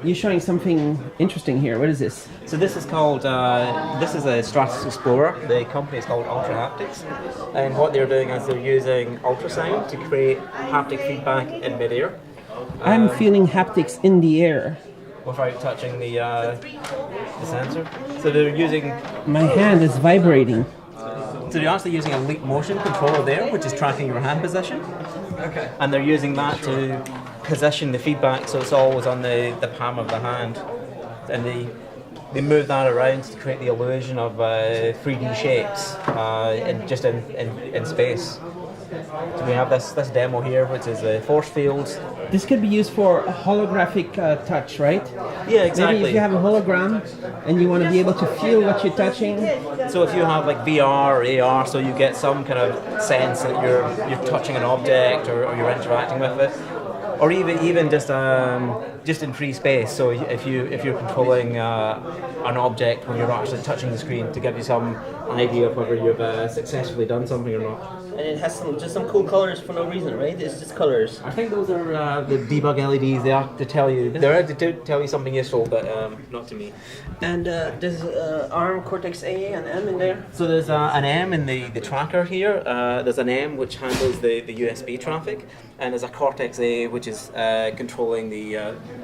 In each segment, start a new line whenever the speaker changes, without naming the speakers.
you're showing something interesting here. What is this?
So this is called, this is a Stratus Explorer. The company is called Ultrahaptics. And what they're doing is they're using ultrasound to create haptic feedback in midair.
I'm feeling haptics in the air.
Without touching the sensor. So they're using...
My hand is vibrating.
So they're actually using a leap motion controller there, which is tracking your hand position. Okay. And they're using that to position the feedback so it's always on the palm of the hand. And they move that around to create the illusion of 3D shapes in space. So we have this demo here, which is a force field.
This could be used for a holographic touch, right?
Yeah, exactly.
Maybe if you have a hologram and you want to be able to feel what you're touching.
So if you have like VR or AR, so you get some kind of sense that you're touching an object or you're interacting with it, or even just in free space. So if you're controlling an object when you're actually touching the screen to give you some idea of whether you've successfully done something or not.
And it has just some cool colors for no reason, right? It's just colors.
I think those are the debug LEDs. They are to tell you. They're to tell you something useful, but not to me.
And there's ARM Cortex A and M in there.
So there's an M in the tracker here. There's an M which handles the USB traffic, and there's a Cortex A which is controlling the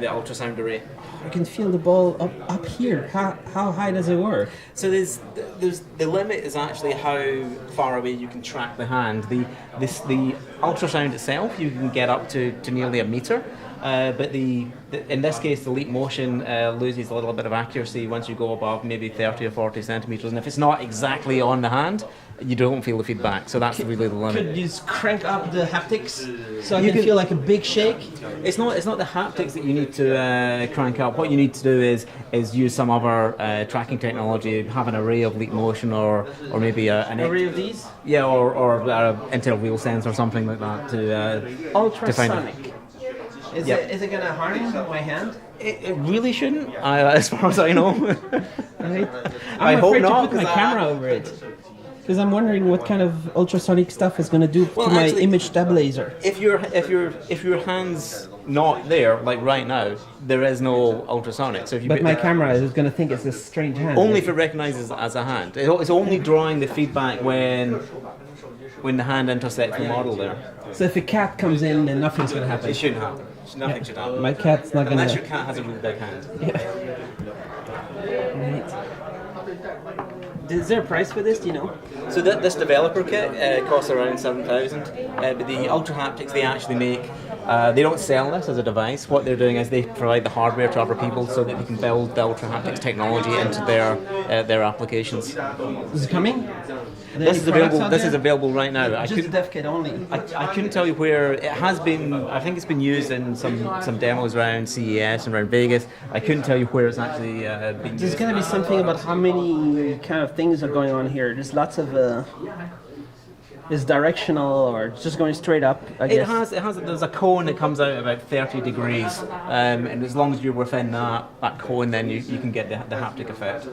ultrasound array.
I can feel the ball up here. How high does it work?
So there's the limit is actually how far away you can track the hand. The ultrasound itself you can get up to nearly a meter, but in this case the leap motion loses a little bit of accuracy once you go above maybe 30 or 40 centimeters, and if it's not exactly on the hand, you don't feel the feedback. So that's really the limit.
Could you just crank up the haptics so you can feel like a big shake?
It's not the haptics that you need to crank up. What you need to do is use some other tracking technology, have an array of leap motion or maybe an
array of these?
Yeah, or internal wheel sense or something like that to
ultrasonic. Is it going to harm my hand?
It really shouldn't, as far as I know.
Right?
I hope not.
To put my camera over it. Because I'm wondering what kind of ultrasonic stuff is going to do to my image stabilizer.
If your hand's not there, like right now, there is no ultrasonic. So if you
but my camera is going to think it's a strange hand.
Only if it recognizes it as a hand. It's only drawing the feedback when the hand intersects the model there.
So if a cat comes in, then nothing's going to happen.
It shouldn't happen. Nothing should happen.
My cat's not going to.
Unless your cat has a really big hand.
Yeah. Right. Is there a price for this? Do you know?
So this developer kit costs around 7,000. But the Ultrahaptics they actually make, they don't sell this as a device. What they're doing is they provide the hardware to other people so that they can build the Ultrahaptics technology into their applications.
Is it coming?
This is available. This is available right now.
Just dev kit only.
I couldn't tell you where it has been. I think it's been used in some demos around CES and around Vegas. I couldn't tell you where it's actually being used.
There's going to be something about how many kind of things are going on here. There's lots of. Is directional or just going straight up? I guess.
It has. There's a cone that comes out about 30 degrees, and as long as you're within that cone, then you can get the haptic effect.